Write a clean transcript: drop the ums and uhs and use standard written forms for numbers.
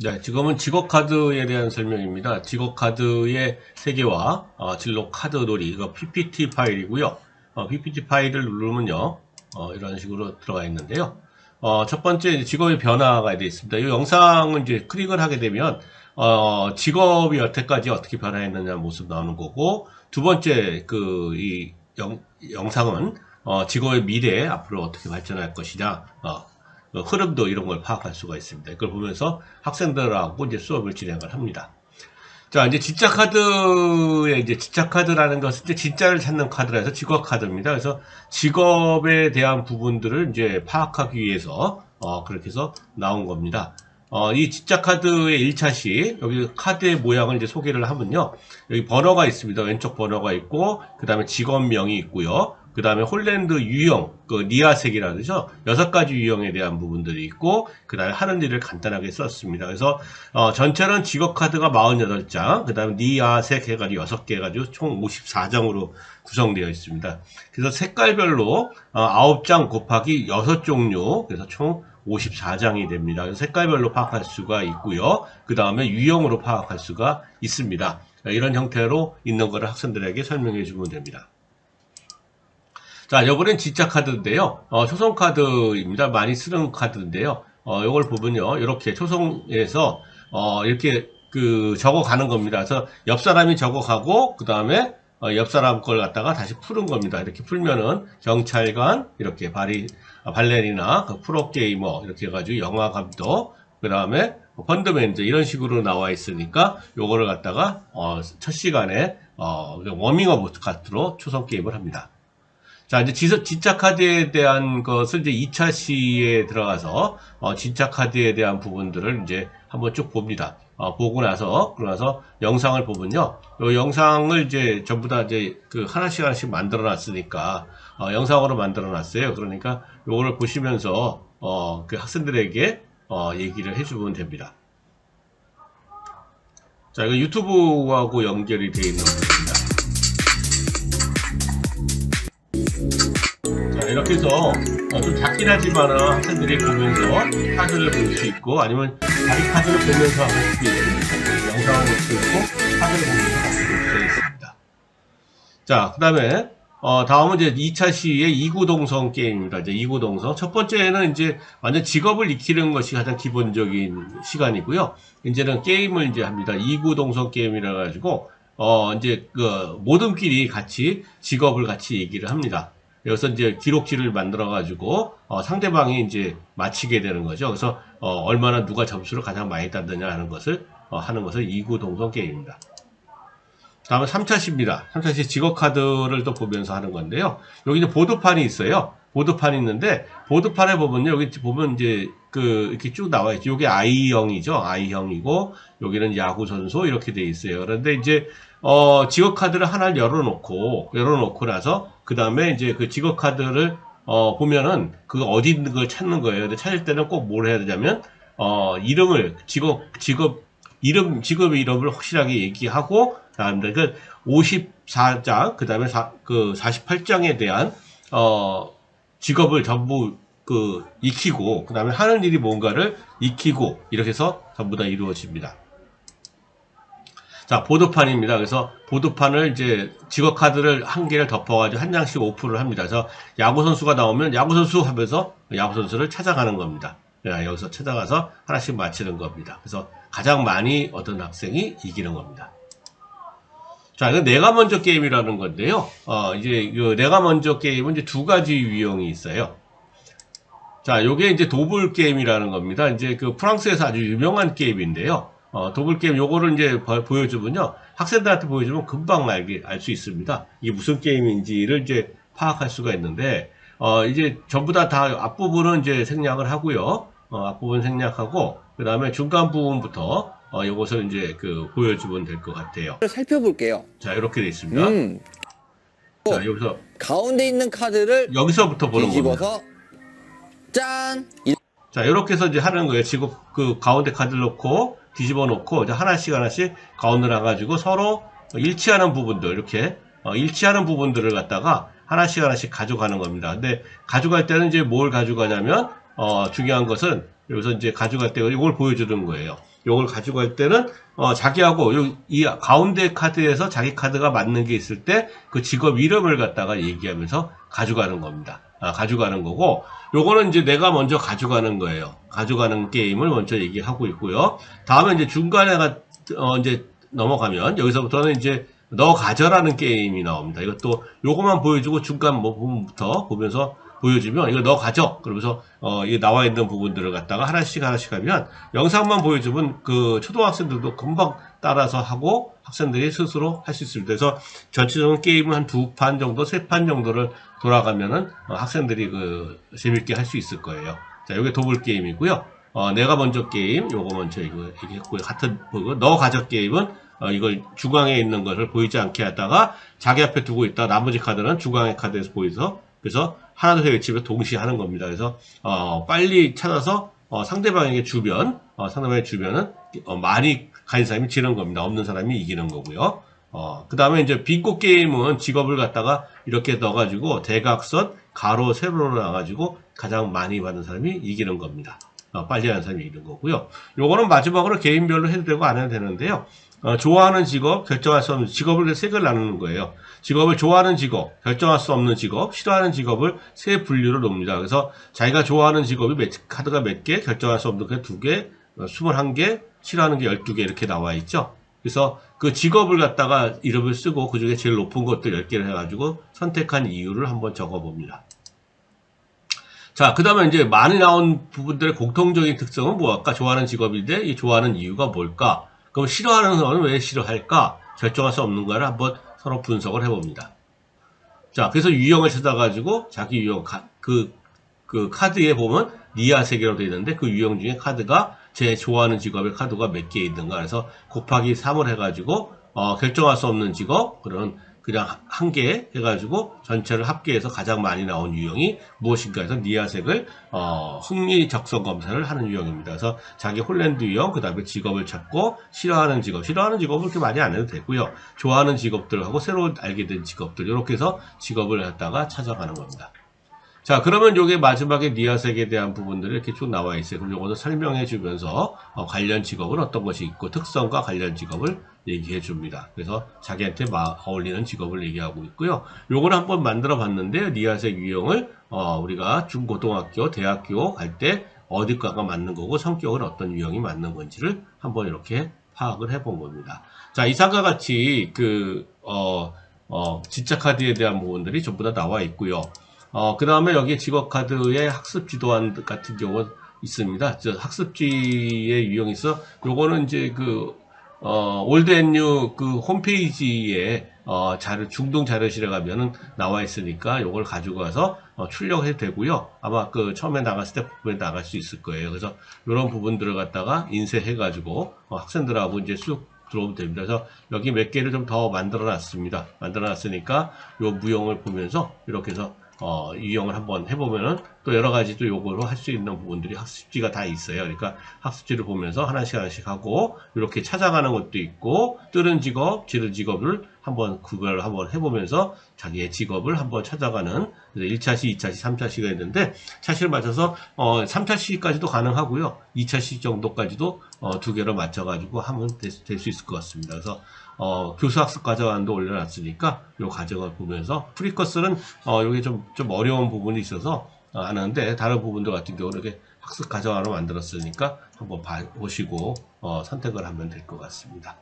네, 지금은 직업카드에 대한 설명입니다. 직업카드의 세계와 진로카드 놀이, 이거 PPT 파일이고요. PPT 파일을 누르면요, 이런 식으로 들어가 있는데요. 첫 번째 직업의 변화가 되어 있습니다. 이 영상은 이제 클릭을 하게 되면 직업이 여태까지 어떻게 변화했느냐 모습 나오는 거고, 두 번째 이 영상은 직업의 미래 앞으로 어떻게 발전할 것이냐, 흐름도 이런 걸 파악할 수가 있습니다. 이걸 보면서 학생들하고 이제 수업을 진행을 합니다. 자, 이제 진짜 카드에 이제 진짜 카드라는 것은 이제 진짜를 찾는 카드라 해서 직업 카드입니다. 그래서 직업에 대한 부분들을 이제 파악하기 위해서 그렇게 해서 나온 겁니다. 이 진짜 카드의 1차 시 여기 카드의 모양을 이제 소개를 하면요. 여기 번호가 있습니다. 왼쪽 번호가 있고 그 다음에 직업명이 있고요. 그 다음에 홀랜드 유형, 니아색이라 그러죠. 6가지 유형에 대한 부분들이 있고, 그 다음에 하는 일을 간단하게 썼습니다. 그래서, 전체는 직업 카드가 48장, 그 다음에 니아색 해가지고 6개 해가지고 총 54장으로 구성되어 있습니다. 그래서 색깔별로 9장 곱하기 6종류, 그래서 총 54장이 됩니다. 그래서 색깔별로 파악할 수가 있고요. 그 다음에 유형으로 파악할 수가 있습니다. 이런 형태로 있는 것을 학생들에게 설명해 주면 됩니다. 자, 요번엔 진짜 카드인데요. 초성 카드입니다. 많이 쓰는 카드인데요. 요걸 보면요. 이렇게 초성에서, 이렇게 적어 가는 겁니다. 그래서 옆 사람이 적어 가고, 그 다음에, 옆 사람 걸 갖다가 다시 푸는 겁니다. 이렇게 풀면은 경찰관, 이렇게 발레리나, 프로게이머, 이렇게 해가지고 영화 감독, 그 다음에 펀드매니저, 이런 식으로 나와 있으니까 요거를 갖다가, 첫 시간에, 워밍업 카드로 초성 게임을 합니다. 자, 이제 진짜 카드에 대한 것을 이제 2차 시에 들어가서, 진짜 카드에 대한 부분들을 이제 한번 쭉 봅니다. 보고 나서, 그러고 나서 영상을 보면요. 요 영상을 이제 전부 다 이제 하나씩 만들어 놨으니까, 영상으로 만들어 놨어요. 그러니까 요거를 보시면서, 학생들에게, 얘기를 해주면 됩니다. 자, 이거 유튜브하고 연결이 되어 있는 부분입니다. 이렇게 해서 좀 작긴 하지만 학생들이 보면서 카드를 볼 수 있고 아니면 자기 카드를 보면서 할 수도 있습니다. 영상을 볼 수 있고 카드를 보면서 할 수도 있습니다. 자, 그 다음에 다음은 이제 2차 시의 이구동성 게임입니다. 이제 이구동성. 첫 번째는 이제 완전 직업을 익히는 것이 가장 기본적인 시간이고요. 이제는 게임을 이제 합니다. 이구동성 게임이라 가지고 이제 모둠끼리 같이 직업을 같이 얘기를 합니다. 여기서 이제 기록지를 만들어 가지고 상대방이 이제 맞히게 되는 거죠. 그래서 얼마나 누가 점수를 가장 많이 땄느냐 하는 것을 하는 것을 이구동성 게임입니다. 다음은 3차 시입니다. 3차 시 직업 카드를 또 보면서 하는 건데요. 여기 이제 보드판이 있어요. 보드판이 있는데 보드판에 보면요. 여기 보면 이제 이렇게 쭉 나와 있죠. 이게 I형이죠. I형이고 여기는 야구 선수 이렇게 돼 있어요. 그런데 이제 직업 카드를 하나를 열어놓고 나서 그 다음에 이제 그 직업 카드를 보면은 어디 있는 걸 찾는 거예요. 근데 찾을 때는 꼭 뭘 해야 되냐면 이름을 직업의 이름을 확실하게 얘기하고 그다음에 54장 그다음에 48장에 대한 직업을 전부 익히고 그다음에 하는 일이 뭔가를 익히고 이렇게 해서 전부 다 이루어집니다. 자, 보드판입니다. 그래서 보드판을 이제 직업 카드를 한 개를 덮어가지고 한 장씩 오픈을 합니다. 그래서 야구 선수가 나오면 야구 선수 하면서 야구 선수를 찾아가는 겁니다. 여기서 찾아가서 하나씩 맞히는 겁니다. 그래서 가장 많이 얻은 학생이 이기는 겁니다. 자, 이건 내가 먼저 게임이라는 건데요. 이제 내가 먼저 게임은 이제 2가지 유형이 있어요. 자, 요게 이제 도블 게임이라는 겁니다. 이제 프랑스에서 아주 유명한 게임인데요. 도블 게임 요거를 이제 보여주면요. 학생들한테 보여주면 금방 알 수 있습니다. 이게 무슨 게임인지를 이제 파악할 수가 있는데, 이제 전부 다 앞부분은 이제 생략을 하고요. 앞부분 생략하고, 그 다음에 중간 부분부터, 요것을 이제 보여주면 될 것 같아요. 살펴볼게요. 자, 이렇게 되어 있습니다. 자, 여기서. 가운데 있는 카드를 여기서부터 보는 뒤집어서 겁니다. 짠! 자, 이렇게 해서 이제 하는 거예요. 지금 가운데 카드를 놓고, 뒤집어 놓고, 이제 하나씩 가운데 놔가지고 서로 일치하는 부분들, 이렇게, 일치하는 부분들을 갖다가 하나씩 가져가는 겁니다. 근데 가져갈 때는 이제 뭘 가져가냐면, 중요한 것은 여기서 이제 가져갈 때 이걸 보여주는 거예요. 요걸 가지고 갈 때는 자기하고 이 가운데 카드에서 자기 카드가 맞는 게 있을 때 그 직업 이름을 갖다가 얘기하면서 가져가는 겁니다. 가져가는 거고, 요거는 이제 내가 먼저 가져가는 거예요. 가져가는 게임을 먼저 얘기하고 있고요. 다음에 이제 중간에 이제 넘어가면 여기서부터는 이제 너 가져라는 게임이 나옵니다. 이것도 요거만 보여주고 중간 부분부터 보면서 보여주면 이거 너 가져. 그러면서 이 나와 있는 부분들을 갖다가 하나씩 하면 영상만 보여주면 그 초등학생들도 금방 따라서 하고 학생들이 스스로 할 수 있습니다. 그래서 전체적인 게임은 한 2판 정도, 3판 정도를 돌아가면은 학생들이 재밌게 할 수 있을 거예요. 자, 이게 도볼 게임이고요. 내가 먼저 게임, 요거 먼저 이거 얘기했고요. 같은 너 가져 게임은 이걸 중앙에 있는 것을 보이지 않게 하다가 자기 앞에 두고 있다 나머지 카드는 중앙의 카드에서 보여서 그래서 하나 둘 셋 외치면 동시에 하는 겁니다. 그래서 빨리 찾아서 상대방에게 주면 상대방의 주변은 많이 가진 사람이 지는 겁니다. 없는 사람이 이기는 거고요. 그 다음에 이제 빙고 게임은 직업을 갖다가 이렇게 넣어가지고 대각선 가로 세로로 나가지고 가장 많이 받은 사람이 이기는 겁니다. 빨리 하는 사람이 이기는 거고요. 요거는 마지막으로 개인별로 해도 되고 안 해도 되는데요. 좋아하는 직업, 결정할 수 없는 직업을 3개를 나누는 거예요. 직업을 좋아하는 직업, 결정할 수 없는 직업, 싫어하는 직업을 3분류로 놓습니다. 그래서 자기가 좋아하는 직업이 카드가 몇 개, 결정할 수 없는 게 2개, 21개, 싫어하는 게 12개 이렇게 나와 있죠. 그래서 그 직업을 갖다가 이름을 쓰고 그 중에 제일 높은 것들 10개를 해가지고 선택한 이유를 한번 적어봅니다. 자, 그 다음에 이제 많이 나온 부분들의 공통적인 특성은 뭐일까? 좋아하는 직업인데 이 좋아하는 이유가 뭘까? 그럼 싫어하는 사람은 왜 싫어할까? 결정할 수 없는 거를 한번 서로 분석을 해봅니다. 자, 그래서 유형을 찾아가지고 자기 유형, 그 카드에 보면 니아 세계로 되어 있는데 그 유형 중에 카드가 제 좋아하는 직업의 카드가 몇 개 있는가. 그래서 곱하기 3을 해가지고, 결정할 수 없는 직업, 그냥 한 개 해가지고 전체를 합계해서 가장 많이 나온 유형이 무엇인가 해서 니아색을 흥미 적성 검사를 하는 유형입니다. 그래서 자기 홀랜드 유형, 그 다음에 직업을 찾고 싫어하는 직업은 그렇게 많이 안 해도 되고요. 좋아하는 직업들하고 새로 알게 된 직업들 이렇게 해서 직업을 갖다가 찾아가는 겁니다. 자, 그러면 요게 마지막에 니아색에 대한 부분들이 이렇게 쭉 나와 있어요. 그럼 요거는 설명해 주면서 관련 직업은 어떤 것이 있고 특성과 관련 직업을 얘기해 줍니다. 그래서 자기한테 어울리는 직업을 얘기하고 있고요. 요걸 한번 만들어 봤는데 니아색 유형을 우리가 중고등학교, 대학교 갈 때 어디과가 맞는 거고 성격은 어떤 유형이 맞는 건지를 한번 이렇게 파악을 해 본 겁니다. 자, 이상과 같이 진짜 카드에 대한 부분들이 전부 다 나와 있고요. 그 다음에 여기 직업 카드에 학습 지도안 같은 경우가 있습니다. 학습지의 유형이 있어. 요거는 이제 올드 앤 뉴 홈페이지에 중동 자료실에 가면은 나와 있으니까 요걸 가지고 가서 출력해도 되고요. 아마 처음에 나갔을 때 부분에 나갈 수 있을 거예요. 그래서 요런 부분들을 갖다가 인쇄해가지고 학생들하고 이제 쑥 들어오면 됩니다. 그래서 여기 몇 개를 좀 더 만들어 놨습니다. 만들어 놨으니까 요 무형을 보면서 이렇게 해서 유형을 한번 해보면은 또 여러 가지 또 요거로 할 수 있는 부분들이 학습지가 다 있어요. 그러니까 학습지를 보면서 하나씩 하고 이렇게 찾아가는 것도 있고 뜨는 직업, 지른 직업을 그걸 한번 해보면서 자기의 직업을 한번 찾아가는 1차시, 2차시, 3차시가 있는데 차시를 맞춰서 3차시까지도 가능하고요. 2차시 정도까지도 2개로 맞춰가지고 하면 될 수 있을 것 같습니다. 그래서 교수 학습 과정안도 올려놨으니까 이 과정을 보면서 프리커스는 여기 좀 어려운 부분이 있어서 안 하는데 다른 부분들 같은 경우는 이렇게 학습 과정안을 만들었으니까 한번 보시고 선택을 하면 될 것 같습니다.